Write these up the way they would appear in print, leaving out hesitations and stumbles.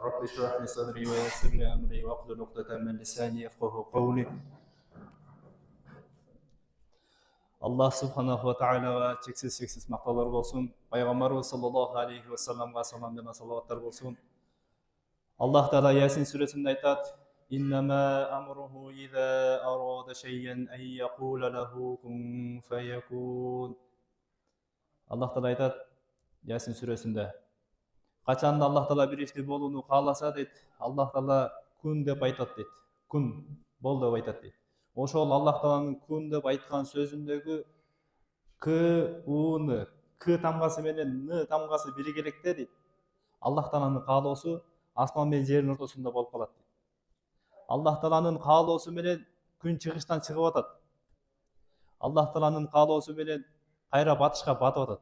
رب اشرح لي صدري ويسر لي امري واحلل عقدة من لساني يفقهوا قولي. Аллах субханаху ва тағалаға шексіз мақтаулар болсын. Пайғамбарымыз саллаллаху алейхи уассаламға салам және салауаттар болсын. Аллах Тағала Ясин сүресінде айтады: «Иннама амруху иза арада шайъан ан яқула лаху кун фаякун». Аллах Тағала айтады Ясин сүресінде: қачанда Аллах Тағала бір ішті болуны қаласа дейді, Аллах Тағала күн деп айтады дейді. Күн бол деп айтады дейді. Ошол Аллах Тағаланың күн деп айтқан сөзіндегі к, уны, к тамғасы менен н тамғасы бірігелікте дейді. Аллах Тағаланың қалаусы аспан мен жердің ортасында болып қалады дейді. Аллах Тағаланың қалаусы менен күн шығыштан шығып атады. Аллах Тағаланың қалаусы менен қайра батышқа батып атады.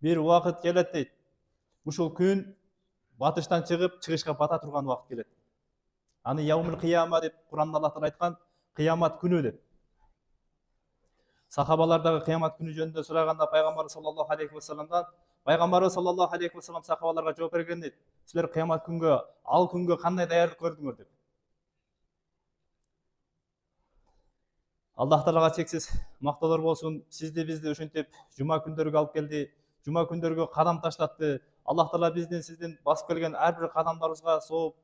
Bir уақыт келеді дейді. Ушул күн батыштан шығып шығышқа бата тұрған уақыт келеді. Аны яумул қияма деп Құранда Аллах Тағала айтқан, қиямат күні деп. Сахабалардағы қиямат күні жөнінде сұрағанда пайғамбар саллаллаху алейхи уассаламдан, пайғамбар саллаллаху алейхи уассалам сахабаларға жауап берген дейді: сіздер қиямат күнге, ал күнге қандай даярлық көрдіңдер деп. Аллах Тағалаға шексіз мақтаулар болсын. Сізді бізді ушинтип жұма күндерге алып келді, жұма күндерге қадам ташлатты. Аллах Тағала бізден сізден басып келген әрбір қадамдарыңызға сауап,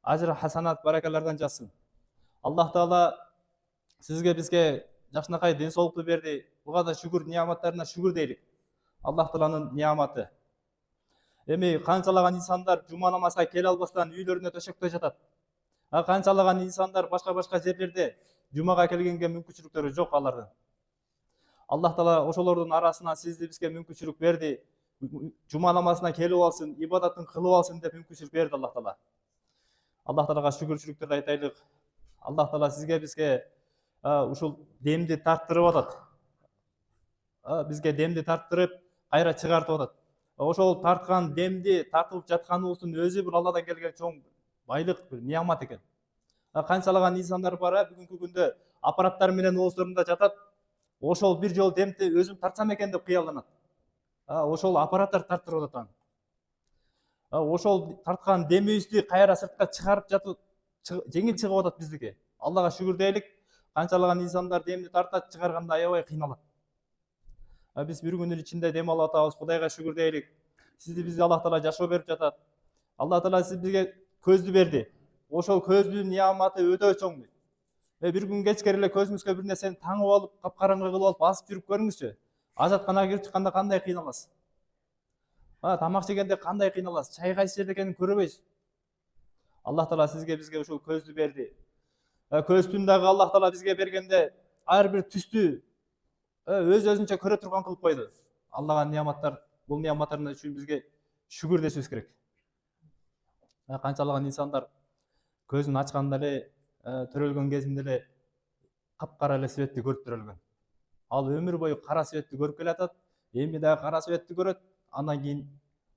ажыр, хасанат, баракалардан жазсын. Аллах Тағала сізге бізге жакшынакай денсаулықты берді. Бұға да шүкір, нияматтарына шүкір дейлік. Аллах Тағаланың нияматы. Эми қаншалаған инсандар жұма намазға келе албастан үйлеріне төшекте жатат. Қаншалаған инсандар башка жерлерде жұмаға келгенге мүмкіншіліктері жоқ алардың. Аллах Тағала ошолордун арасынан сізді бізге мүмкіншілік берді. Жұма намазына келіп алсын, ибадатын қылып алсын деп мүмкіншілік берді Аллах Тағала. Аллах Тағалаға шүкіршіліктерді айтайлық. Аллах Тағала сізге бізге ушул демди тарттырып атат. Бізге демди тарттырып, қайра чыгартып атат. Ошол тарткан демди тартылып жатканыбыздын өзү бул Алладан келген чоң байлык, бир ниямат экен. Канчалаган инсандар бар, бүгүнкү күндө аппараттар менен ооздарында жатат. Ошол бир жол демди өзүм тартсам экен деп кыялданат. Ошол аппараттар тарттырып атат. Ошол тарткан демибизди кайра сыртка чыгарып жатып, жеңил чыгып атат биздики. Аллага шүгүр дейлик. Канчалаган инсандар демди тартат, чыгарганда аябай кыйналат. Биз бир күндүн ичинде дем алып атабыз. Кудайга шүгүр дейлик. Сизди бизге Аллах Таала жашоо берип жатат. Аллах Таала бизге көздү берди. Ошол көздүн нияматы өтө чоң. Бир күн кечкери эле көзүңүзгө бир нерсени таңып алып, капкараңгы кылып алып, басып жүрүп көрүңүзчү. Ажатканага кирип чыкканда кандай кыйналасыз? Тамак жегенде кандай кыйналасыз? Чай кайсы жерде экенин көрбөйсүз. Аллах Таала сизге бизге ушул көздү берди. Көздүн дагы Аллах Таала бизге бергенде ар бир түстү өз-өзүнчө көрө турган кылып койду. Аллага нияматтар, бул нияматтарына үчүн бизге шүгүр дешибиз керек. Канчалаган инсандар көзүн ачканда эле, төрөлгөн кезинде эле капкара эле светти көрүп төрөлгөн. Ал өмүр бою кара светти көрүп келатат, эми дагы кара светти көрөт, андан кийин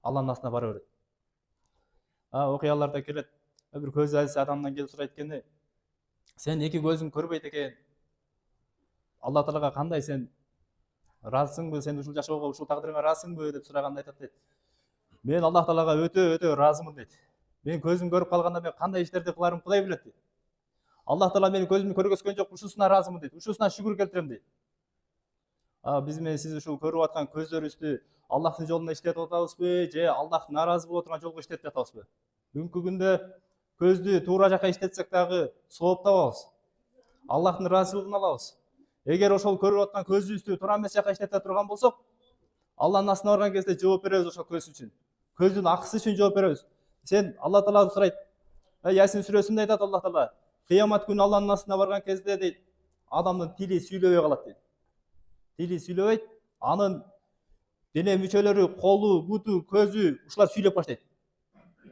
Алланын астына бара берет. Окуяларда келет, бир көзү азиз адамдан келип сурайт экен: сен эки көзүң көрбөйт экен. Аллах Таалага кандай сен ыраазысыңбы, сен ушул жашоого, ушул тагдырыңа ыраазысыңбы деп сураганда айтат дейт. Мен Аллах Таалага өтө ыраазымын дейт. Мен көзүм көрүп калганда мен кандай иштерди кыларым Кудай билет дейт. Аллах Таала мени көзүмдү көргөзгөн жок, ушусуна ыраазымын дейт. Ушусуна шүгүр келтирем дейт. Биз менен сиз ушул көрүп аткан көздөрүбүздү Аллахтын жолунда иштетип атабызбы, же Аллах нааразы боло турган жолго иштетип жатабызбы? Бүгүнкү күндө көздү туура жакка иштетсек дагы сооп табабыз. Аллахтын ыраазычылыгын алабыз. Эгер ошол көрүп аткан көзүбүздү туура эмес жакка иштете турган болсок, Алланын астына барган кезде жооп беребиз ошол көз үчүн. Көздүн акысы үчүн жооп беребиз. Сен Аллах Таала сурайт. Ясин сүрөсүндө айтат Аллах Таала: кыямат күнү Алланын астына барган кезде дейт, адамдын тили сүйлөбөй калат дейт. Тили сүйлөбөйт, анын дене мүчөлөрү, колу, буту, көзү ушулар сүйлөп баштайт.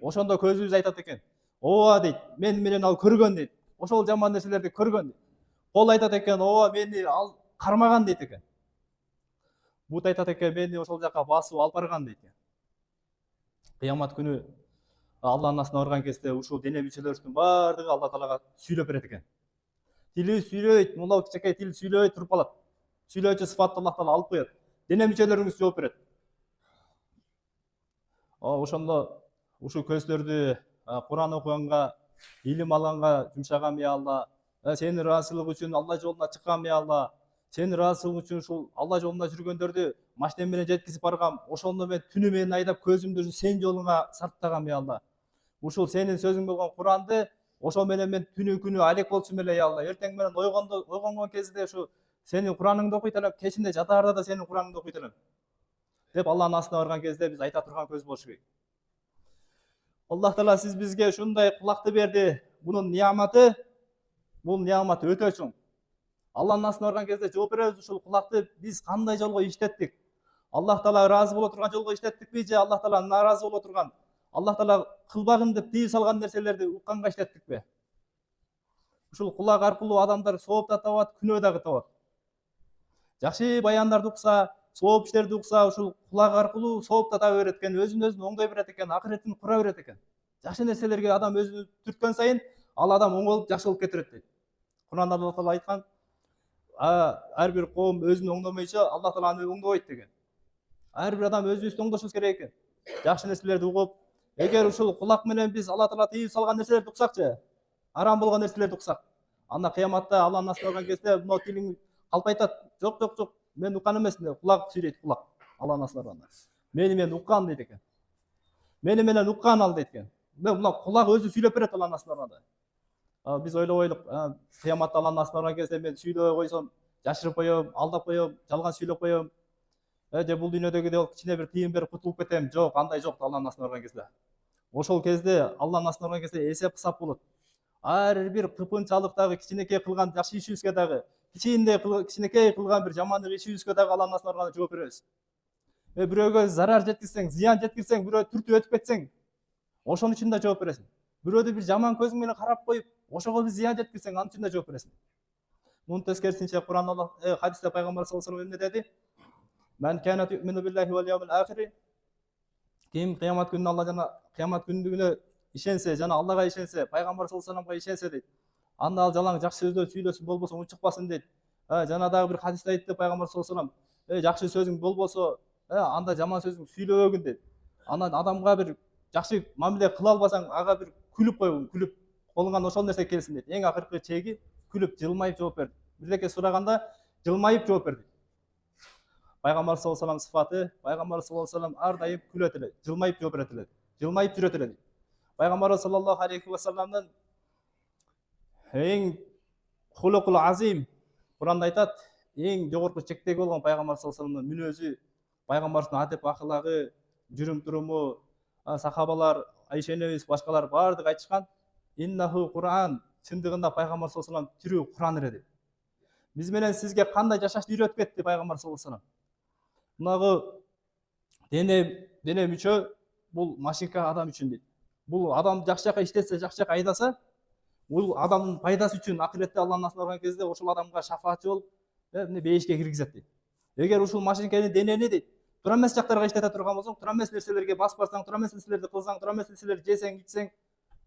Ошондо көзүбүз айтат экен: ооба дейт, мен менен ал көргөн дейт. Ошол жаман нерселерди көргөн дейт. Кол айтат экен: ооба, мени ал кармаган дейт экен. Бут айтат экен: мени ошол жака басып алып барган дейт экен. Кыямат күнү Алланын астына барган кезде ушул дене мүчөлөрүбүздүн баардыгы Алла Таалага сүйлөп берет экен. Тилибиз сүйлөбөйт, мынау кичинекей тил сүйлөбөй туруп калат. Сүйлөөчү сыфатты Аллах Таала алып коет. Дене мүчөлөрүңүз жооп берет. Ошондо ушул көздөрдү Куран окуганга, илим алганга жумшаган ey Алла. Сенин ыраазычылык үчүн Алла жолуна чыккан ey Алла. Сенин ыраазычылык үчүн ушул Алла жолунда жүргөндөрдү машина менен жеткизип баргам. Ошондо мен түнү менен айдап көзүмдү сен жолуңа сарптагам ey Алла. Ушул сенин сөзүң болгон Куранды ошол менен мен күнү алек болчумун эле ey Алла. Эртең менен ойгонгон кезде ушу сенин Кураныңды окуйт элем, кечинде жатаарда да сенин Кураныңды окуйт элем деп Алланын астына барган кезде биз айта турган көз болуш керек. Аллах Таала сиз бизге ушундай кулакты берди. Бунун нияматы, бул ниямат өтө чоң. Алланын астына барган кезде жооп беребиз, ушул кулакты биз кандай жолго иштеттик? Аллах Таала ыраазы боло турган жолго иштеттикпи же Аллах Таала нааразы боло турган, Аллах Таала кылбагын деп тыйып салган нерселерди укканга иштеттикпи? Ушул кулак аркылуу адамдар сооп да табат, күнөө дагы табат. Жакшы баяндарды укса, сооп иштерди укса, ушул кулак аркылуу сооп да таба берет экен, өзүн оңдой берет экен, акыретін кура берет экен. Жакшы нерселерге адам өзүн түрткөн сайын, ал адам оңолуп жакшы болуп кетирет дейт. Куранда Аллах Таала айткан, ар бир коом өзүн оңдомойчо Аллах Таала аны оңдобойт деген. Ар бир адам өзүбүздү оңдошубуз керек экен. Жакшы нерселерди угуп, эгер ушул кулак менен биз Аллах Таала тыйып салган нерселерди уксакчы, арам болгон нерселерди уксак, анда кыяматта Алланын астына барган кезде мына тилиң калп айтат, жок, мен уккан эмесмин деп, кулак сүйлөйт, кулак Алланын астына барганда. Мен уккан дейт экен. Мени менен уккан ал дейт экен. Мына кулак өзү сүйлөп берет Алланын астына барганда. Биз ойлобойлук, кыяматта Алланын астына барган кезде мен сүйлөбөй койсом, жашырып коем, алдап коем, жалган сүйлөп коем. Же бул дүйнөдөгүдөй кичине бир тыйын берип кутулуп кетем. Жок, андай жок Алланын астына барган кезде. Ошол кезде Алланын астына барган кезде эсеп кысап болот. Ар бир кыпынчалыктагы кичинекей кылган жакшы ишибизге дагы, кичинекей кылган бир жамандык ишибизге дагы Алланын астына барганда жооп беребиз. Бирөөгө зарар жеткирсең, зыян жеткирсең, бирөө түртүп өтүп кетсең, ошон үчүн да жооп бересиң. Бирөөдү бир жаман көзүң менен карап коюп, ошого бир зыян жеткирсең, анын үчүн да жооп бересиң. Мунун тескерисинче Куранда хадисте пайгамбар саллаллаху алейхи ва саллям эмне деди? Мен канат юмину биллахи вал яумил ахир. Ким кыямат күнүнө Алла жана кыямат күнүнө ишенсе, жана Аллага ишенсе, пайгамбар саллаллаху алейхи ва салламга ишенсе дейт. Анда ал жалаң жакшы сөздөр сүйлөсүн, болбосо унчукпасын дейт. Жана дагы бир хадисте айтты пайгамбар саллаллаху алейхи ва саллям, жакшы сөзүң болбосо, анда жаман сөзүң сүйлөбөгүн дейт. Анан адамга бир жакшы мамиле кыла албасаң, ага бир күлүп койгун, күлүп колуңан ошол нерсе келсин дейт. Эң акыркы чеги күлүп, жылмайып жооп бер. Бирдеке сураганда жылмайып жооп бер дейт. Пайгамбар саллаллаху алейхи ва саллям сыфаты, пайгамбар саллаллаху алейхи ва саллям ар дайым күлөт эле, жылмайып жооп берет эле, жылмайып жүрөт эле дейт. Пайгамбар саллаллаху алейхи ва салламдын эң хулукул азим, Куранда айтат, эң жогорку чектеги болгон пайгамбар саллаллаху алейхи ва салламдын мүнөзү, пайгамбардын адеп акылагы, жүрүм туруму, сахабалар, Айша энебиз, башкалар баардыгы айтышкан, иннаху Куран, чындыгында пайгамбар саллаллаху алейхи ва саллям тирүү Куран эле дейт. Биз менен сизге кандай жашашты үйрөтүп кетти пайгамбар саллаллаху алейхи ва саллям. Мынагы дене мүчө бул машинка адам үчүн дейт. Бул адам жакшы жака иштесе, жакшы жака айдаса, бул адамдын пайдасы үчүн акыретте Алланын астына барган кезде ошол адамга шафаатчы болуп, бейишке киргизет дейт. Эгер ушул машинкени денени дейт, туура эмес жактарга иштете турган болсоң, туура эмес нерселерге басып барсаң, туура эмес нерселерди кылсаң, туура эмес нерселерди жесең, ичсең,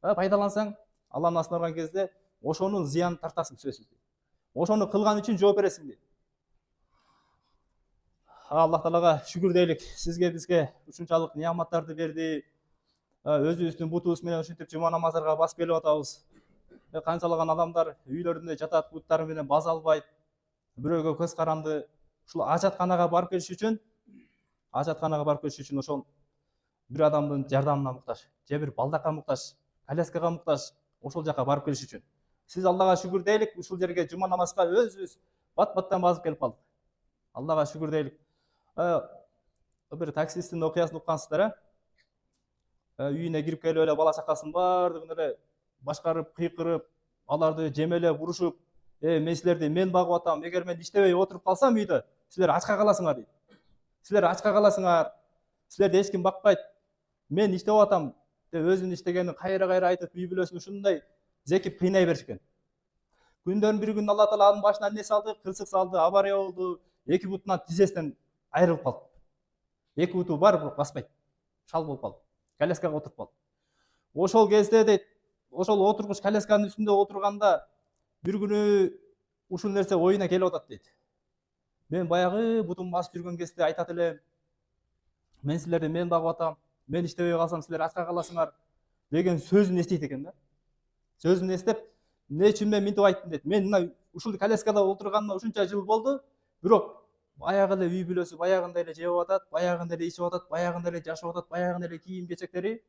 пайдалансаң, Алланын астына барган кезде ошонун зыянын тартасың сөзсүз. Ошону кылган үчүн жооп бересиң дейт. Аллах Таалага шүгүр дейлик, сизге бизге ушунчалык нияматтарды берди. Өзүбүздүн бутубуз менен ушинтип жума намаздарга басып келип атабыз. Канчалаган адамдар үйлөрүндө жатат, буттары менен база албайт, бирөөгө көз каранды. Ушул ажатканага барып келиш үчүн, ошол бир адамдын жардамына муктаж, же бир балдакка муктаж, коляскага муктаж, ошол жака барып келиш үчүн. Сиз Аллага шүгүр дейлик, ушул жерге жума намазга өзүбүз бат-баттан басып келип калдык. Аллага шүгүр дейлик. Бир таксисттин окуясын уккансыздар, үйүнө кирип келип эле бала чакасын баардыгын эле башкарып, кыйкырып, аларды жемелеп, урушуп, мен силерди мен багып атам, эгер мен иштебей отуруп калсам үйдө, силер ачка каласыңар дейт. Силер ачка каласыңар, силерди эч ким бакпайт, мен иштеп атам деп өзүнүн иштегенин кайра айтып, үй бүлөсүн ушундай зекип кыйнай беришкен. Күндөрдүн бир күнү Алла Таала анын башына эмне салды? Кырсык салды, авария болду, эки бутунан тизесинен айрылып калды. Эки буту бар, бирок баспайт. Шал болуп калды. Коляскага отуруп калды. Ошол кезде дейт, ошол отургуч колясканын үстүндө отурганда бир күнү ушул нерсе оюна келип атат дейт. Мен баягы бутум басып жүргөн кезде айтат элем, мен силерди мен багып атам, мен иштебей калсам силер ачка каласыңар деген сөзүн эстейт экен да. Сөзүн эстеп, эмне үчүн мен мынтип айттым дейт. Мен мына ушул коляскада отурганыма ушунча жыл болду, бирок баягы эле үй бүлөсү баягындай эле жеп атат, баягындай эле ичип атат, баягындай эле жашап атат, баягындай эле кийим кечектери.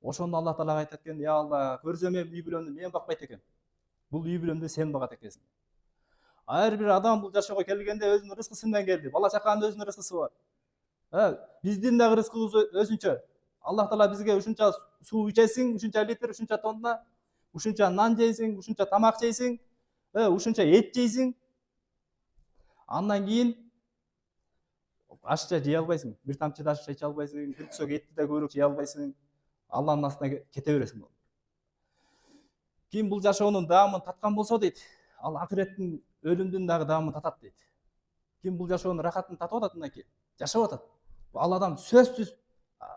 Ошондо Аллах Таалага айтат экен: "Я Алла, көрсөм эми үй бүлөмдү мен бакпайт экен. Бул үй бүлөмдү сен багат экенсиң." Ар бир адам бул жашоого келгенде өзүнүн рызкысы менен келди. Бала чаканын өзүнүн рызкысы бар. Биздин дагы рызкыбыз өзүнчө. Аллах Таала бизге ушунча суу ичесиң, ушунча литр, ушунча тонна, ушунча нан жейсиң, ушунча тамак жейсиң, ушунча эт жейсиң. Андан кийин ашча жей албайсың, бир тамчы да аш иче албайсың, бир күсөк этти да көбүрөөк жей албайсың. Алланын астына кете бересиң. Ким бул жашоонун даамын таткан болсо дейт, ал акыреттин өлүмдүн дагы даамын татат дейт. Ким бул жашоонун рахатын татып атат мынакей, жашап атат, ал адам сөзсүз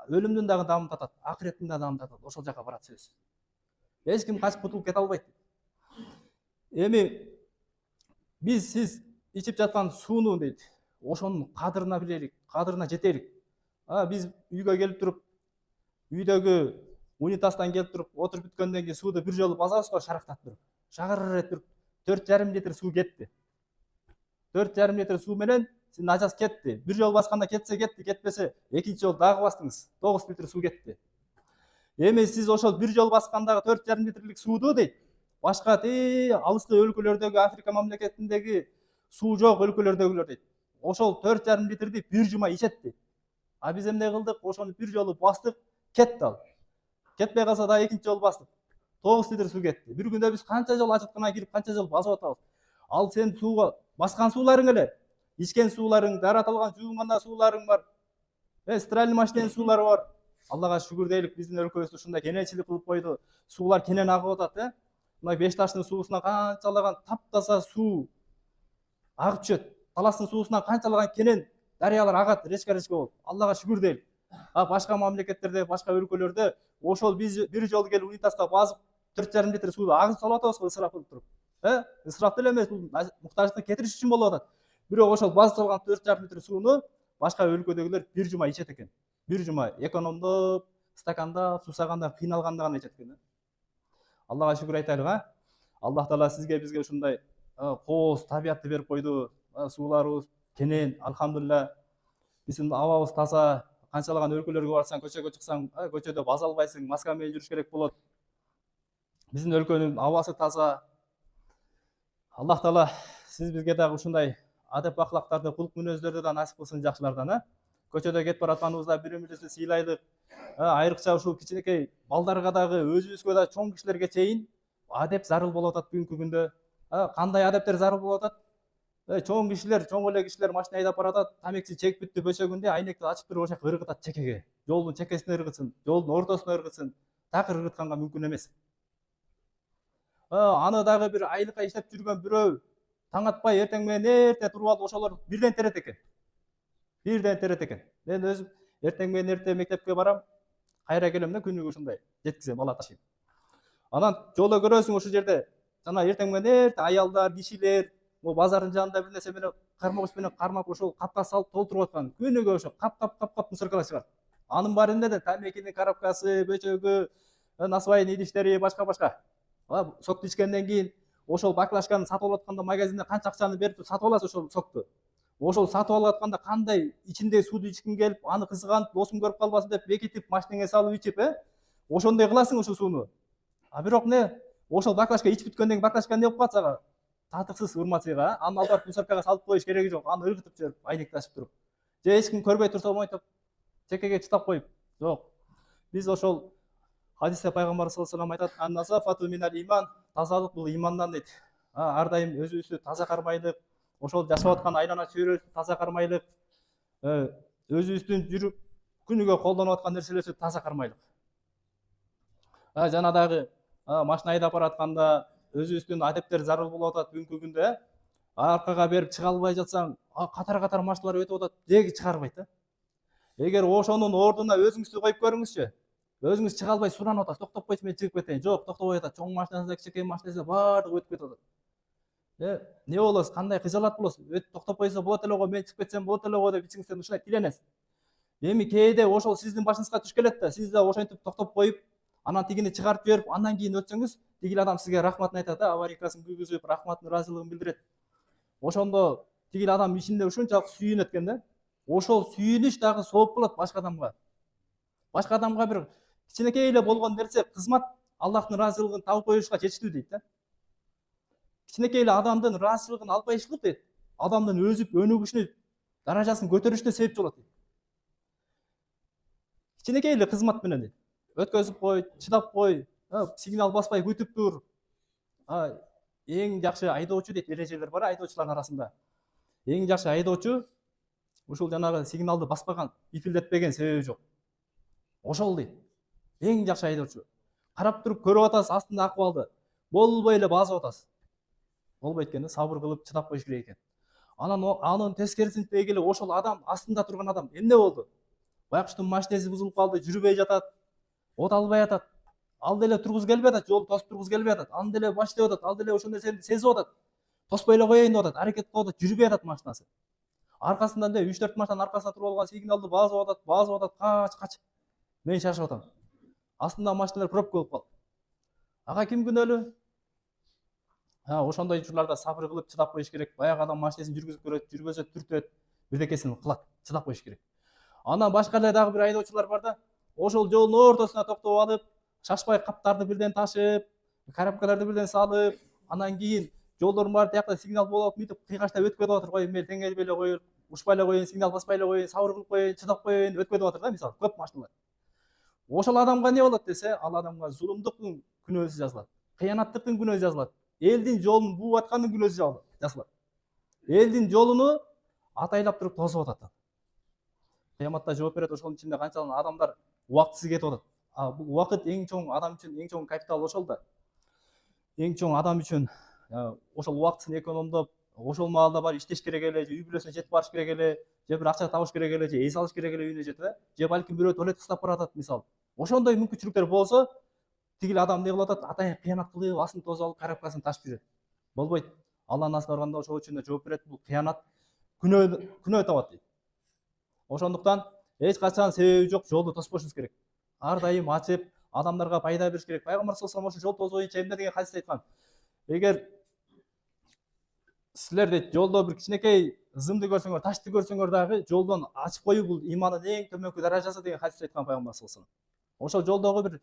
өлүмдүн дагы даамын татат, акыреттин да даамын татат. Ошол жака барат сөзсүз. Эч ким качып кутулуп кете албайт. Эми биз сиз ичип жаткан сууну дейт, ошонун кадырына билелик, кадырына жетелик. Биз үйгө келип туруп, үйдөгү унитаздан келип туруп отуруп бүткөндөн кийин сууну бир жолу басабыз го, шарактап туруп. Шагыр этип 4,5 литр суу кетти. 4,5 литр суу менен сиздин ажас кетти. Бир жолу басканда кетсе кетти, кетпесе экинчи жолу дагы бастыңыз. 9 литр суу кетти. Эми сиз ошол бир жолу баскандагы 4,5 литрлик сууну дейт, башка алыскы өлкөлөрдөгү, Африка мамлекетиндеги суу жок өлкөлөрдөгүлөр дейт, ошол 4,5 литрди бир жума ичет дейт. Биз эмне кылдык? Ошону бир жолу бастык, кетти ал. Кетпей калса да экинчи жолу бастык. 9 литр суу кетти. Бир күндө биз канча жолу ажыткана кирип, канча жолу басып атабыз. Ал сен сууга баскан сууларың эле, ичкен сууларың, даратылган жуунганда сууларың бар. Стиральный машиненин суулары бар. Аллага шүгүр дейлик, биздин өлкөбүздө ушундай кененчилик кылып койду. Суулар кенен агып атат, Мына Бешташтын суусуна канчалаган таптаза суу агып түшөт. Таластын суусунан канчалаган кенен дарыялар агат речка болуп. Аллага шүгүр дейли. Башка мамлекеттерде, башка өлкөлөрдө ошол биз бир жолу келип унитазга басып 4,5 литр сууну агызып салып атабыз го, ысырап кылып туруп. Ысырап деле эмес, бул муктаждыкты кетириш үчүн болуп атат. Бирок ошол басып салган 4,5 литр сууну башка өлкөдөгүлөр бир жума ичет экен. Бир жума экономдоп, стаканда, сусаганда, кыйналганда гана ичет экен. Аллага шүгүр айтайлык, Аллах Таала сизге бизге ушундай кооз табиятты берип койду. Сууларыбыз кенен, алхамдулилля. Биздин абабыз таза. Канчалаган өлкөлөргө барсаң, көчөгө чыксаң, көчөдө баса албайсың, маска менен жүрүш керек болот. Биздин өлкөнүн абасы таза. Аллах Таала сиз бизге дагы ушундай адеп ахлактарды, кулк мүнөздөрдү да насип кылсын жакшылардан. Көчөдө кетип баратканыбызда бири-бирибизди сыйлайлык. Айрыкча ушул кичинекей балдарга дагы, өзүбүзгө да, чоң кишилерге чейин адеп зарыл болуп атат бүгүнкү күндө. Кандай адептер зарыл болуп атат? Чоң кишилер, чоң эле кишилер машина айдап баратат, тамекиси чегип бүттү бөчөгүндө, айнекти ачып туруп ошо жака ыргытат чекеге. Жолдун чекесине ыргытсын, жолдун ортосуна ыргытсын. Такыр ыргытканга мүмкүн эмес. Аны дагы бир айлыкка иштеп жүргөн бирөө таң атпай эртең менен эрте туруп алып ошолор бирден терет экен. Мен өзүм эртең менен эрте мектепке барам, кайра келем да күнүгө ушундай жеткизем, бала ташыйм. Анан жолдо көрөсүң ушул жерде жана эртең менен эрте аялдар, кишилер, могу базардын жанында бир нерсе менен кармагыч менен кармап ошол капка салып толтуруп аткан. Күнүгө ошо кап мусоркалар чыгат. Анын баары эмнеден? Тамекинин коробкасы, бөчөгү, насвайдын идиштери, башка. Сокту ичкенден кийин ошол баклажканы сатып алып атканда магазинде канча акчаны берип сатып аласыз ошол сокту. Ошол сатып алып атканда кандай ичиндеги сууду ичкиң келип, аны кызыганып, досум көрүп калбасын деп бекитип, машинеңе салып ичип, ошондой кыласың ушул сууну. Бирок ошол баклажка ичип бүткөндөн кийин баклажка эмне болуп калат сага? Татыксыз урматыйга, аны алып барып мусоркага салып коюш кереги жок. Аны ыргытып жиберип, айнекти ачып туруп. Же эч ким көрбөй турса монтип чекеге чытап коюп. Жок. Биз ошол хадисте пайгамбар саллаллаху алейхи ва саллям айтат: "Ан-назафату минал иман", тазалык бул имандан дейт. Ар дайым өзүбүздү таза кармайлык, ошол жашап аткан айлана чөйрөбүздү таза кармайлык, өзүбүздүн жүрүп күнүгө колдонуп аткан нерселерибизди таза кармайлык. Жана дагы машина айдап баратканда өзүбүздүн адептер зарыл болуп атат бүгүнкү күндө. Аркага берип чыга албай жатсаң, катар машиналар өтүп атат, деги чыгарбайт да. Эгер ошонун ордуна өзүңүздү коюп көрүңүзчү. Өзүңүз чыга албай суранып атасыз, токтоп койчу, мен чыгып кетейин. Жок, токтобой атат. Чоң машинасында, кичинекей машинасында баардыгы өтүп кетип атат. Не болосуз, кандай кыжалат болосуз? Токтоп койсо болот эле го, мен чыгып кетсем болот эле го деп ичиңизден ушундай тиленесиз. Эми кээде ошол сиздин башыңызга түшүп келет да, сиз да ошентип токтоп коюп, анан тигини чыгарып жиберип, андан кийин өтсөңүз, тигил адам сизге рахматын айтат, аварийкасын күйгүзүп, рахматын, ыраазылыгын билдирет. Ошондо тигил адам ичинде ушунчалык сүйүнөт экен да. Ошол сүйүнүч дагы сооп болот башка адамга. Башка адамга бир кичинекей эле болгон нерсе, кызмат Аллахтын ыраазылыгын табып коюшка жетиштүү дейт да. Кичинекей эле адамдын ыраазычылыгын албайчылык дейт, адамдын өсүп өнүгүшүнө, даражасын көтөрүшүнө себепчи болот дейт. Кичинекей эле кызмат менен дейт. Өткөзүп кой, чыдап кой, сигнал баспай күтүп тур. Эң жакшы айдоочу дейт, эрежелер бар айдоочулардын арасында. Эң жакшы айдоочу ушул жанагы сигналды баспаган, ипилдетпеген себеби жок. Ошол дейт. Эң жакшы айдоочу. Карап туруп көрүп атасыз астында акыбалды. Болбой эле басып атасыз. Болбойт экен, сабыр кылып чыдап коюш керек экен. Анын тескерисинде эле ошол адам, астында турган адам эмне болду? Байкуштун машинеси бузулуп калды, жүрбөй жатат, от албай атат. Ал деле тургузу келбей атат, жолду тосуп тургузу келбей атат. Ал деле баштап атат, ал деле ошол нерсени сезип атат. Тоспой эле коеюн деп атат, аракет кылып атат, жүрбөй атат машинасы. Аркасынан 3-4 машинанын аркасына туруп алган, сигналды басып атат, кач. Мен шашып атам. Астында машиналар пробка болуп калды. Ага ким күнөөлүү? Ошондой учурларда сабыр кылып чыдап коюш керек. Баягы адам машинесин жүргүзүп көрөт, жүрбөсө түртөт, бирдекесин кылат, чыдап коюш керек. Анан башка эле дагы бир айдоочулар бар да, ошол жолдун ортосуна токтоп алып, шашпай каптарды бирден ташып, коробкаларды бирден салып, анан кийин жолдордун баары тиякта сигнал болуп, мынтип кыйгаштап өткөп атыр, кой мен теңелбей эле коеюн, ушпай эле коеюн, сигнал баспай эле коеюн, сабыр кылып коеюн, чыдап коеюн, өткөп атыр да, мисалы, көп машиналар. Ошол адамга эмне болот десе, ал адамга зулумдуктун күнөөсү жазылат, кыянаттыктын күнөөсү жазылат, элдин жолун бууп аткандын күнөөсү жазылат. Элдин жолуну атайлап туруп тосуп атат. Кыяматта жооп берет, ошонун ичинде канчалык адамдар убактысыз кетип атат. Бул убакыт эң чоң адам үчүн эң чоң капитал ошол да. Эң чоң адам үчүн ошол убактысын экономдоп, ошол маалда бар иштеш керек эле, же үй бүлөсүнө жетип барыш керек эле, же бир акча табыш керек эле, же эс алыш керек эле үйүнө жетип, же балким бирөө туалет кыстап баратат мисалы. Ошондой мүмкүнчүлүктөр болсо, тигил адам эмне кылып атат? Атайын кыянат кылып, астын тосуп алып, коробкасын ташып жүрөт. Болбойт. Алланын астына барганда ошол үчүн жооп берет. Бул кыянат күнөө табат дейт. Ошондуктан эч качан себеби жок жолду тоспошубуз керек. Ар дайым ачып, адамдарга пайда бериш керек. Пайгамбар саллаллаху алейхи вассалам ошо жол тосуу боюнча эмне деген хадисте айткан? Эгер силер дейт жолдо бир кичинекей зымды көрсөңөр, ташты көрсөңөр дагы жолдон ачып коюу бул имандын эң төмөнкү даражасы деген хадисте айткан пайгамбар саллаллаху алейхи вассалам. Ошол жолдогу бир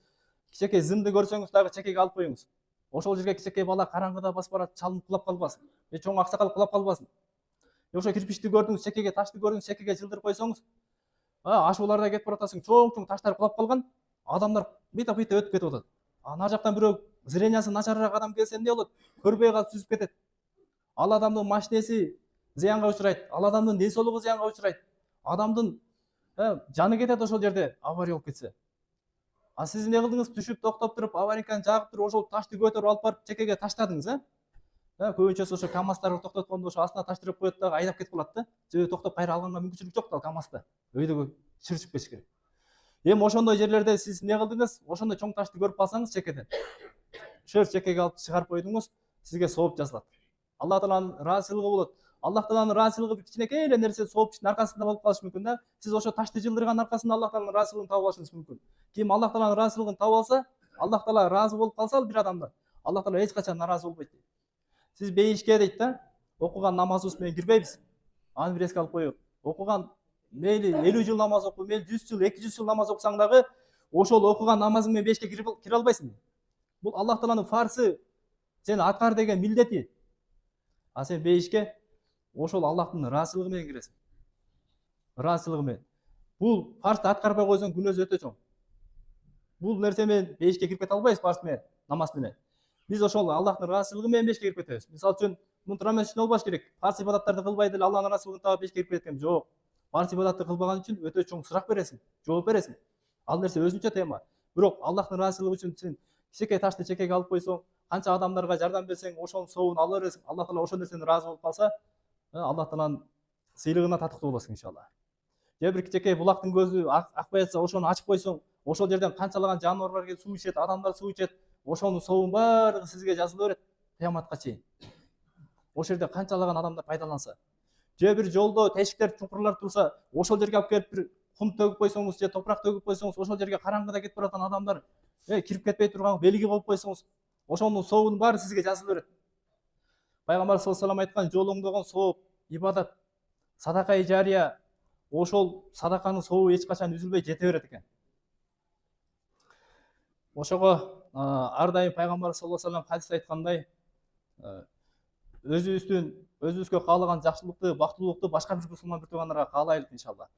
кичинекей зымды көрсөңүз дагы чекеге алып коюңуз. Ошол жерге кичинекей бала караңгыда басып барат, чалынып кулап калбасын. Же чоң аксакал кулап калбасын. Ошо кирпичти көрдүңүз, чекеге ташты көрдүңүз, чекеге жылдырып койсоңуз, ашууларда кетип баратасың, чоң таштар кулап калган, адамдар быйта өтүп кетип атат. Ана жактан бирөө зрениясы начарыраак адам келсе эмне болот? Көрбөй калып сүзүп кетет. Ал адамдын машинеси зыянга учурайт, ал адамдын ден соолугу зыянга учурайт. Адамдын жаны кетет ошол жерде авария болуп кетсе. Сиз эмне кылдыңыз? Түшүп токтоп туруп, аварийканы жагып туруп, ошол ташты көтөрүп алып барып чекеге таштадыңыз, Көбүнчөсү ошо КамАЗдарды токтоткондо ошо астына таштырып коет дагы айдап кетип калат да. Же токтоп кайра алганга мүмкүнчүлүк жок да КамАЗда. Өйдөгө чырчып кетиш керек. Эми ошондой жерлерде сиз эмне кылдыңыз? Ошондой чоң ташты көрүп калсаңыз чекеден, ошол чекеге алып чыгарып койдуңуз, сизге сооп жазылат. Алла Тааланын ыраазычылыгы болот. Аллах Тааланын ыраазычылыгы бир кичинекей эле нерсе сооптуштун аркасында болуп калышы мүмкүн да. Сиз ошо ташты жылдырган аркасында Аллах Тааланын ыраазычылыгын табып алышыңыз мүмкүн. Ким Аллах Тааланын ыраазычылыгын табып алса, Аллах Таала ыраазы болуп калса бир адамдан, Аллах Таала эч качан наразы болбойт дейт. Сиз бейишке дейт да, окуган намазыбыз менен кирбейбиз. Аны бир эске алып коелук. Окуган мейли 50 жыл намаз оку, мейли 100 жыл, 200 жыл намаз окусаң дагы, ошол окуган намазың менен бейишке кире албайсың. Бул Аллах Тааланын фарсы, сен аткар деген милдети. Сен бейишке ошол Аллахтын ыраазычылыгы менен киресиң. Ыраазычылыгы менен. Бул фарсты аткарбай койсоң күнөөсү өтө чоң. Бул нерсе менен бейишке кирип кете албайбыз, фарс менен, намаз менен. Биз ошол Аллахтын ыраазычылыгы менен бейишке кирип кетебиз. Мисалы үчүн, муну тура эмес үчүн болбош керек. Фарс ибадаттарды кылбай деле Алланын ыраазычылыгын таап бейишке кирип кеткем жок. Фарс ибадатты кылбаган үчүн өтө чоң сурак бересиң, жооп бересиң. Ал нерсе өзүнчө тема. Бирок Аллахтын ыраазычылыгы үчүн сен кичинекей ташты чекеге алып койсоң, канча адамдарга жардам берсең, ошонун сообун ала бересиң. Аллах Таала ошол нерсени ыраазы болуп калса, Аллах Тааланын сыйлыгына татыктуу болосуң иншалла. Же бир кичинекей булактын көзү акпай жатса, ошону ачып койсоң, ошол жерден канчалаган жаныбарлар келип суу ичет, адамдар суу ичет, ошонун сообунун баардыгы сизге жазыла берет кыяматка чейин. Ошол жерде канчалаган адамдар пайдаланса, же бир жолдо тешиктер, чуңкурлар турса, ошол жерге алып келип бир кум төгүп койсоңуз же топурак төгүп койсоңуз, ошол жерге караңгыда кетип бараткан адамдар кирип кетпей турган белги коюп койсоңуз, ошонун сообунун баары сизге жазыла берет. Пайгамбар саллаллаху алейхи вассалам айткан, жолуңдогон сооп, ибадат, садака жария, ошол садаканын сообу эч качан үзүлбөй жете берет экен. Ошого ар дайым пайгамбар саллаллаху алейхи вассалам хадисте айткандай, өзүбүзгө каалаган жакшылыкты, бактылуулукту башка бир мусулман бир туугандарга каалайлык иншалла.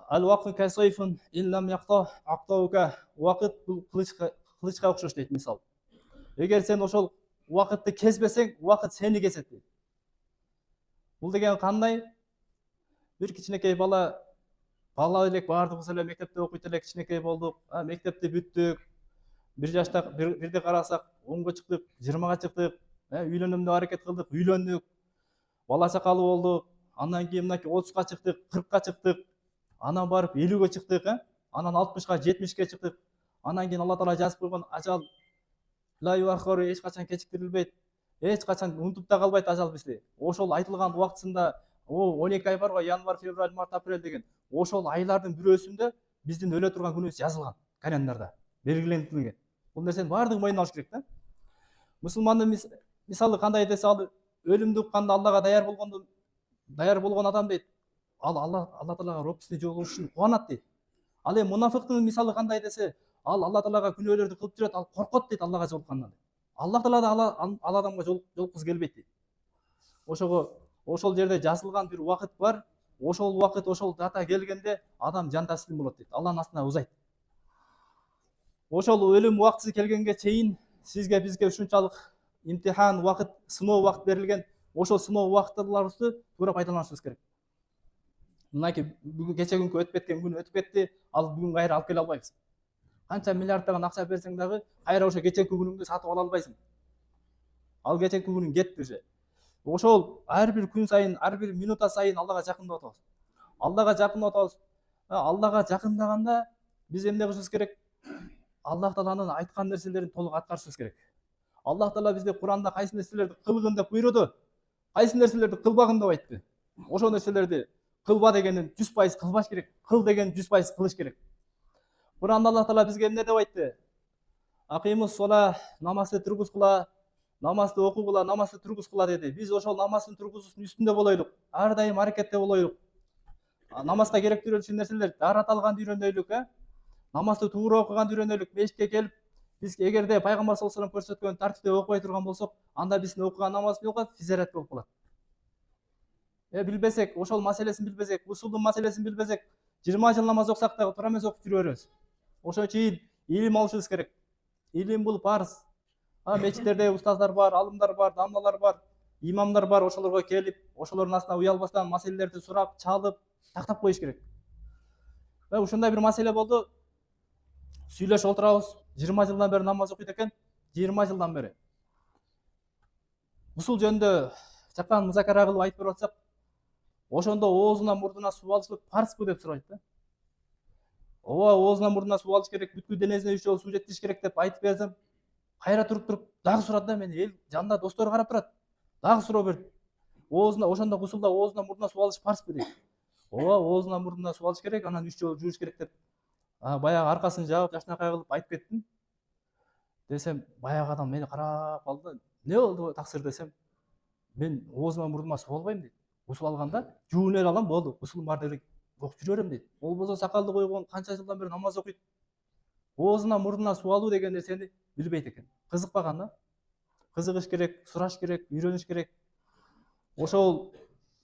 Ал-вакт касайфун иллам якта актаука. Убакыт бул кылычка окшош дейт мисал. Эгер сен ошол убакытты кезбесең, убакыт сени кесет дейт. Бул деген кандай? Бир кичинекей бала элек баардыгыбыз эле мектепте окуйт элек, кичинекей болдук, мектепти бүттүк. 1 жашта бирди карасак 10го чыктык, 20га чыктык, үйлөнөм деп аракет кылдык, үйлөндүк. Бала чакалуу болдук. Андан кийин мынакей 30га чыктык, 40га чыктык. Анан барып 50ге чыктык, анан 60га, 70ге чыктык. Анан кийин Алла Таала жазып койгон ажал ла юахару, эч качан кечиктирилбейт. Эч качан унутуп да калбайт ажал бизди. Ошол айтылган убактысында 12 ай бар го, январь, февраль, март, апрель деген. Ошол айлардын бирөөсүндө биздин өлө турган күнүбүз жазылган календарда, белгилендирилген. Бул нерсени баардыгы мойнуна алыш керек да. Мусулмандын мисалы кандай десе, ал өлүмдү укканда Аллага даяр болгон адам дейт. Ал Алла Таалага Роббисин жолугушун кубанат дейт. Ал эми мунафыктын мисалы кандай десе, ал Алла Таалага күнөөлөрдү кылып жүрөт, ал коркот дейт Аллага жолуккандан. Алла Таала да ал адамга жолуккусу келбейт дейт. Ошого ошол жерде жазылган бир убакыт бар. Ошол убакыт, ошол дата келгенде адам жан таслим болот дейт. Алланын астына узайт. Ошол өлүм убактысы келгенге чейин сизге, бизге ушунчалык имтихан убакыт, сыноо убакыт берилген. Ошол сыноо убакыттарыбызды туура пайдаланышыбыз керек. Мынакей бүгүн кече күнкү өтүп кеткен күн өтүп кетти, ал бүгүн кайра алып келе албайбыз. Канча миллиардтаган акча берсең дагы кайра ошо кечеки күнүңдү сатып ала албайсың. Ал кечеки күнүң кетти уже. Ошол ар бир күн сайын, ар бир минута сайын Аллага жакындап атабыз. Аллага жакындап атабыз. Аллага жакындаганда биз эмне кылышыбыз керек? Аллах Тааланын айткан нерселерин толук аткарышыбыз керек. Аллах Таала бизде Куранда кайсы нерселерди кылгын деп буйруду, кайсы нерселерди кылбагын деп айтты. Ошол нерселерди кылба дегенин 100% кылбаш керек, кыл деген 100% кылыш керек. Куранда Аллах Таала бизге эмне деп айтты? Акимус сола, намазды тургузгула, намазды окугула, намазды тургузгула деди. Биз ошол намаздын тургузуштун үстүндө болойлук, ар дайым аракетте болойлук. Намазга керектүү нерселер, даарат алганды үйрөнөйлүк, намазды туура окуганды үйрөнөйлүк. Мешитке келип, биз эгерде пайгамбар саллаллаху алейхи вассалам көрсөткөн тартипте окубай турган болсок, анда биздин окуган намаз эмне болот? Физарат болуп калат. Билбесек, ошол маселесин билбесек, усулдун маселесин билбесек, 20 жыл намаз окусак дагы туура эмес окуп жүрө беребиз. Ошон үчүн илим алышыбыз керек. Илим бул парыз. Мечиттерде устаздар бар, алымдар бар, дамлалар бар, имамдар бар. Ошолорго келип, ошолордун астына уялбастан маселелерди сурап, чалып, тактап коюш керек. Ушундай бир маселе болду. Сүйлөшүп отурабыз. 20 жылдан бери намаз окуйт экен. 20 жылдан бери. Усул жөнүндө жакан музакара кылып айтып берип атсак, ошондо оозуна мурдуна суу алышлык парызбы деп сурайт да. Ооба, оозуна мурдуна суу алыш керек, бүткүл денесине 3 жолу суу жеткизиш керек деп айтып берсем, кайра туруп дагы сурат да, мени эл жанында достор карап турат. Дагы суроо берди. Оозуна ошондо гусулда оозуна мурдуна суу алыш парызбы дейт. Ооба, оозуна мурдуна суу алыш керек, анан 3 жолу жууш керек деп баягы аркасын жаап, жашынакай кылып айтып кеттим. Десем, баягы адам мени карап калды. Не болду таксыр десем, мен оозума мурдума суу албайм дейт. Гусул алганда жуунуп эле алам, болду. Гусулум бар деп окуп жүрө берем дейт. Болбосо сакалды койгон канча жылдан бери намаз окуйт. Оозуна мурдуна суу алуу деген нерсени билбейт экен. Кызыкпаган да? Кызыгыш керек, сураш керек, үйрөнүш керек. Ошол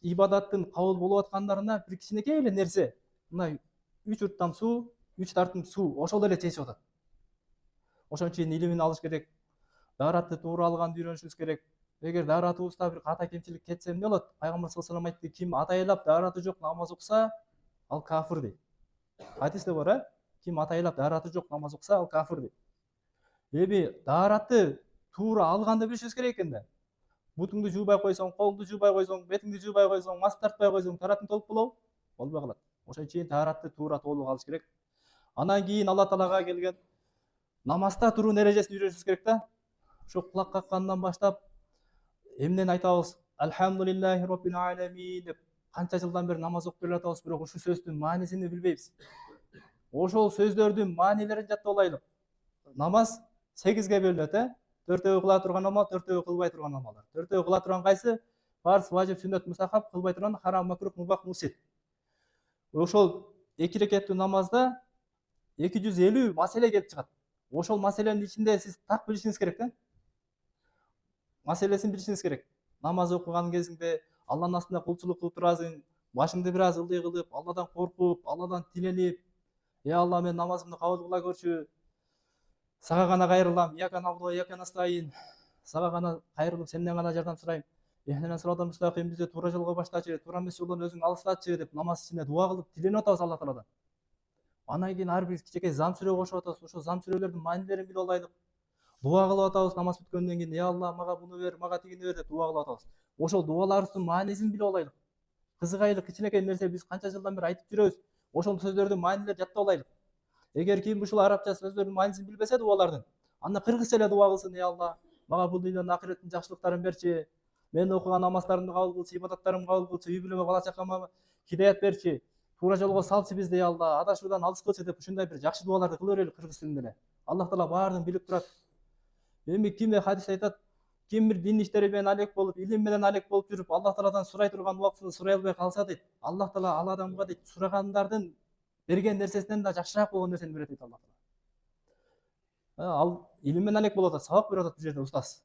ибадаттын кабыл болуп аткандарына бир кичинекей эле нерсе, мына 3 урттам суу, 3 тартым суу, ошол эле чечип атат. Ошон үчүн илимин алыш керек. Дааратты туура алганды үйрөнүшүбүз керек. Эгер дааратыбызда бир ката кемчилик кетсе эмне болот? Пайгамбар саллаллаху алейхи вассалам айтты, ким атайлап даараты жок намаз окуса, ал кафир дейт. Хадисте бар, ким атайлап даараты жок намаз окуса, ал кафир дейт. Эми дааратты туура алганды билишибиз керек экен да. Бутуңду жуубай койсоң, колуңду жуубай койсоң, бетиңди жуубай койсоң, мас тартпай койсоң, дааратың толуп болобу? Болбой калат. Ошон үчүн дааратты туура толук алыш керек. Анан кийин Алла Таалага келген намазда туруу эрежесин үйрөнүшүбүз керек да. Ошо кулак каккандан баштап эмнени айтабыз? Алхамдулиллахи роббил аламин деп канча жылдан бeri намаз окуп келе атабыз, бирок ушул сөздүн маанисин билбейбиз. Ошол сөздөрдүн маанилерин жаттап алайлык. Намаз 8ге бөлүнөт, 4-өө кыла турган намаз, 4-өө кылбай турган намаздар. 4-өө кыла турган кайсы? Фарз, важип, сүннөт, мустахаб, кылбай турган харам, макрух, мубах, мусит. Ошол 2 рекеттүү намазда 250 маселе келип чыгат. Ошол маселенин ичинде сиз так билишиңиз керек да. Маселесин билишиңиз керек. Намаз окуган кезинде Алланын астында кулчулук кылып турасың, башыңды бир аз ылдый кылып, Алладан коркуп, Алладан тиленип, "Я Алла, мен намазымды кабыл кыла көрчү. Сага гана кайрылам, ияка набуду, ияка настаин. Сага гана кайрылып, сенден гана жардам сурайм. Эхнен сыротал мустаким, бизди туура жолго баштачы, туура эмес жолдон өзүң алыстатчы" деп намаз ичинде дуа кылып тиленип атабыз Алла Тааладан. Андан кийин ар бир кичинекей зам сүрө кошуп атабыз. Ошол зам сүрөлөрдүн маанилерин билип алайлык. Дуа кылып атабыз намаз бүткөндөн кийин, "Я Алла, мага буну бер, мага тигини бер" деп дуа кылып атабыз. Ошол дуаларыбыздын маанисин билип алайлык. Кызыгайлык кичинекей нерсе биз канча жылдан бери айтып жүрөбүз. Ошол сөздөрдүн маанилерин жаттап алайлык. Эгер ким ушул арабча сөздөрдүн маанисин билбесе дуалардын, анда кыргызча эле дуа кылсын: "Я Алла, мага бул дүйнөнүн акыреттин жакшылыктарын берчи. Мен окуган намаздарымды кабыл кылчы, ибадаттарымды кабыл кылчы, үй бүлөмө, бала чакама хидаят берчи. Туура жолго салчы бизди, Я Алла, адашуудан алыс кылчы" деп ушундай бир жакшы дуаларды кыла берели кыргыз тилинде эле. Аллах Таала баарын билип турат. Эми ким хадис айтат, ким бир дин иштери менен алек болуп, илим менен алек болуп жүрүп, Аллах Тааладан сурай турган убактында сурай албай калса дейт, Аллах Таала ал адамга дейт сурагандардын берген нерсесинен да жакшыраак болгон нерсени берет дейт Аллах Таала. Ал илим менен алек болуп атат, сабак берип атат бул жерде устаз.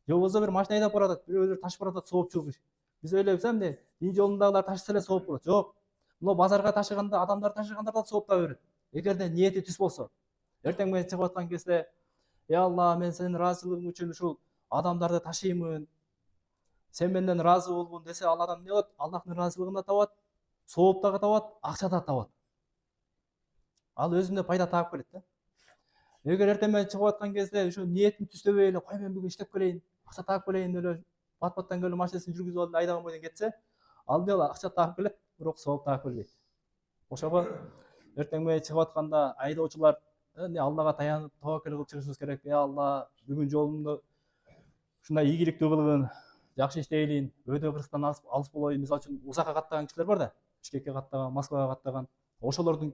Же болбосо бир машина айдап баратат, бирөөлөр таш баратат, соопчулук иш. Биз ойлойбуз, эмне дин жолундагылар ташыса эле сооп болот. Жок. Мына базарга ташыганда, адамдар ташыгандар да сооптап берет. Эгерде ниети түз болсо. Эртең менен чыгып аткан кезде, "Я Алла, мен сенин ыраазычылыгың үчүн ушул адамдарды ташыймын. Сен менден ыраазы болгун" десе, ал адам эмне болот? Аллахтын ыраазычылыгын да табат, сооп дагы табат, акча да табат. Ал өзүнө пайда таап келет да. Эгер эртең менен чыгып аткан кезде ушу ниетин түздөбөй эле, "Кой, мен бүгүн иштеп келейин, акча таап келейин" эле бат-баттан келип машинесин жүргүзүп алып айдаган бойдон кетсе, ал эмне болот? Акча таап келет, бирок сооп таап келбейт. Ошого эртең менен чыгып атканда айдоочулар Аллага таянып, таваккал кылып чыгышыбыз керек. "Я Алла, бүгүн жолумду ушундай ийгиликтүү кылгын, жакшы иштейлин, өйдө кырсыктан алыс болоюн". Мисалы үчүн узакка каттаган кишилер бар да, Бишкекке каттаган, Москвага каттаган. Ошолордун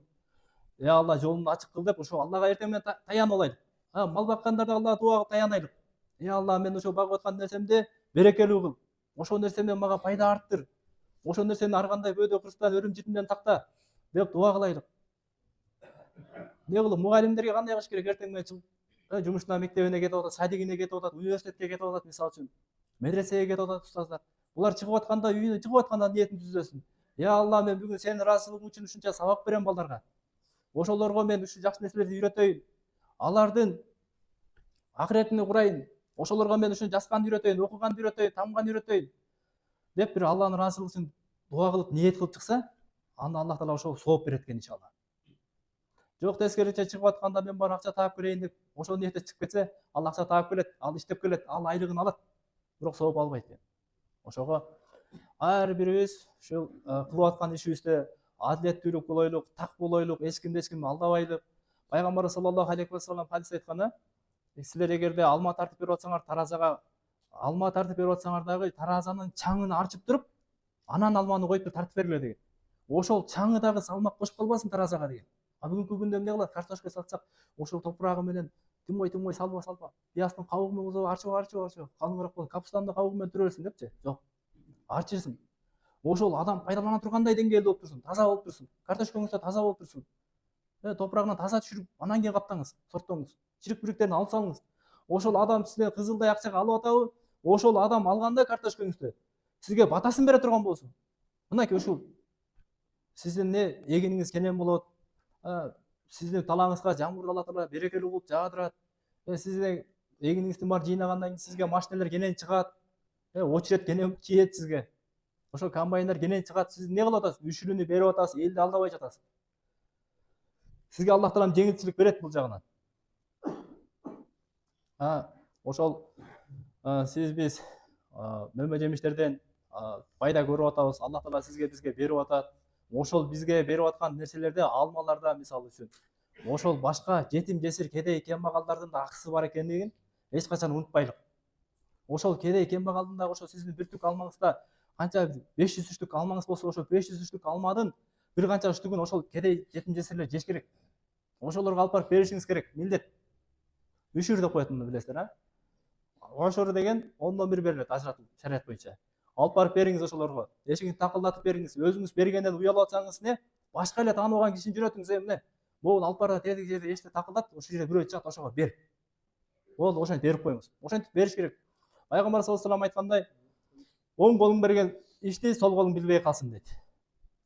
"Я Алла, жолумду ачык кыл" деп ошо Аллага эртең менен таянып алайлык. Мал баккандар да Аллага дуа кылып таянайлык. "Я Алла, мен ошо багып аткан нерсемди берекелүү кыл. Ошол нерсемден мага пайда арттыр. Ошол нерсени ар кандай өйдө кырсыктан, өлүм житимден такта" деп дуа кылайлык. Не кылып, мугалимдерге кандай кылыш керек? Эртең менен чыгып, жумушуна, мектебине кетип атат, садигине кетип атат, университетке кетип атат, мисалы үчүн, медресеге кетип атат устаздар. Булар чыгып атканда, үйүнө чыгып атканда ниетин түзөсүн. "Я Алла, мен бүгүн сенин ыраазычылыгың үчүн ушунча сабак берем балдарга. Ошолорго мен ушул жакшы нерселерди үйрөтөйүн. Алардын акыретини курайын. Ошолорго мен ушун жазганды үйрөтөйүн, окуганды үйрөтөйүн, тамганды үйрөтөйүн" деп бир Алланын ыраазычылыгы үчүн дуа кылып, ниет кылып чыкса, анда Аллах Таала ошого сооп берет экен иншалла. Жок, тескерисинче чыгып атканда мен бар акча таап келейин деп ошол ниетте чыгып кетсе, ал акча таап келет, ал иштеп келет, ал айлыгын алат, бирок сооп албайт экен. Ошого ар бирибиз ушул кылып аткан ишибизде адилеттүүлүк болойлук, так болойлук, эч кимди алдабайлык. Пайгамбарыбыз саллаллаху алейхи ва саллям хадисте айтканы, силер эгерде алма тартып берип атсаңар, таразага алма тартып берип атсаңар дагы таразанын чаңын арчып туруп, анан алманы коюп тартып бергиле деген. Ошол чаңы дагы салмак кошуп калбасын таразага деген. Бүгүнкү күндө эмне кылат? Картошка сатсак, ошол топурагы менен тымой салба, пияздын кабыгы менен болсо арчып, калыңыраак болот, капустанын кабыгы менен тура берсин депчи. Жок. Арчырсың. Ошол адам пайдалана тургандай деңгээлде болуп турсун, таза болуп турсун. Картошкаңыз да таза болуп турсун. Топурагынан таза түшүрүп, анан кийин каптаңыз, сорттоңуз. Чирик-бириктерин алып салыңыз. Ошол адам сизден кызылдай акчага алып атабы? Ошол адам алганда картошкаңызды сизге батасын бере турган болсун. Мынакей ушул сиздин эгиниңиз кенен болот. Сиздин талаңызга жамгыр Алла Таала берекелүү кылып жаадырат. Сиздин эгиниңиздин бар жыйнагандан кийин сизге машиналар кенен чыгат. Очерет кенен чийет сизге. Ошол комбайндар кенен чыгат. Сиз эмне кылып атасыз? Үшүрүнү берип атасыз, элди алдабай жатасыз. Сизге Аллах Таалам жеңилчилик берет бул жагынан. Ошол биз мөмө жемиштерден пайда көрүп атабыз. Аллах Таала бизге берип атат. Ошол бизге берип аткан нерселерде, алмаларда мисалы үчүн, ошол башка жетим жесир кедей кембагалдардын да акысы бар экендигин эч качан унутпайлык. Ошол кедей кембагалдын дагы ошо сиздин бир түк алмаңызда канча 500 үчтүк алмаңыз болсо ошо 500 үчтүк алмадын бир канча үчтүгүн ошол кедей жетим жесирлер жеш керек. Ошолорго алып барып беришиңиз керек, милдет. Үшүр деп коет муну, билесиздер, а? Ошор деген 1/10 берилет ажыратылып шарият боюнча. Алып барып бериңиз ошолорго. Эшигин такылдатып бериңиз. Өзүңүз бергенден уялып атсаңыз не? Башка эле тааныбаган кишини жөнөтүңүз, эмне? Могул алып бара тетиги жерде эшикте такылдат, ошол жерде бирөө чыгат, ошого бер. Болду, ошентип берип коюңуз. Ошентип бериш керек. Пайгамбар саллаллаху алейхи вассалам айткандай, оң колуң берген ишти сол колуң билбей калсын дейт.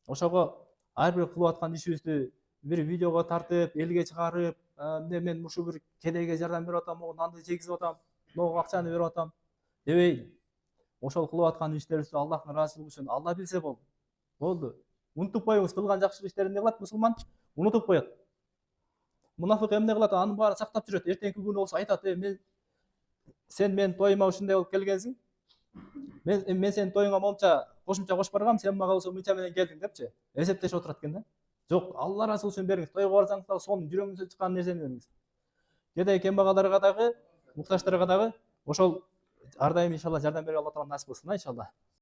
Ошого ар бир кылып аткан ишибизди бир видеого тартып, элге чыгарып, мен ушул бир кедейге жардам берип атам, могу нанды жегизип атам, могу акчаны берип атам дебей, ошол кылып аткан иштерибизди Аллахтын ыраазычылыгы үчүн Алла билсе болду. Болду. Унутуп коюңуз, кылган жакшылык иштерин эмне кылат мусулман? Унутуп коет. Мунафык эмне кылат? Анын баарын сактап жүрөт. Эртеңки күнү болсо айтат: сен менин тоюма ушундай болуп келгенсиң. Мен сенин тоюңа монча кошумча кошуп баргам, сен мага болсо мынча менен келдиң депчи. Эсептешип отурат экен да. Жок, Алла ыраазычылыгы үчүн бериңиз. Тойго барсаңыз дагы сонун жүрөгүңүздөн чыккан нерсени бериңиз. Кедей кембагалдарга дагы, муктаждарга дагы ошол ар дайым иншалла жардам берип Алла таала насип кылсын, иншалла.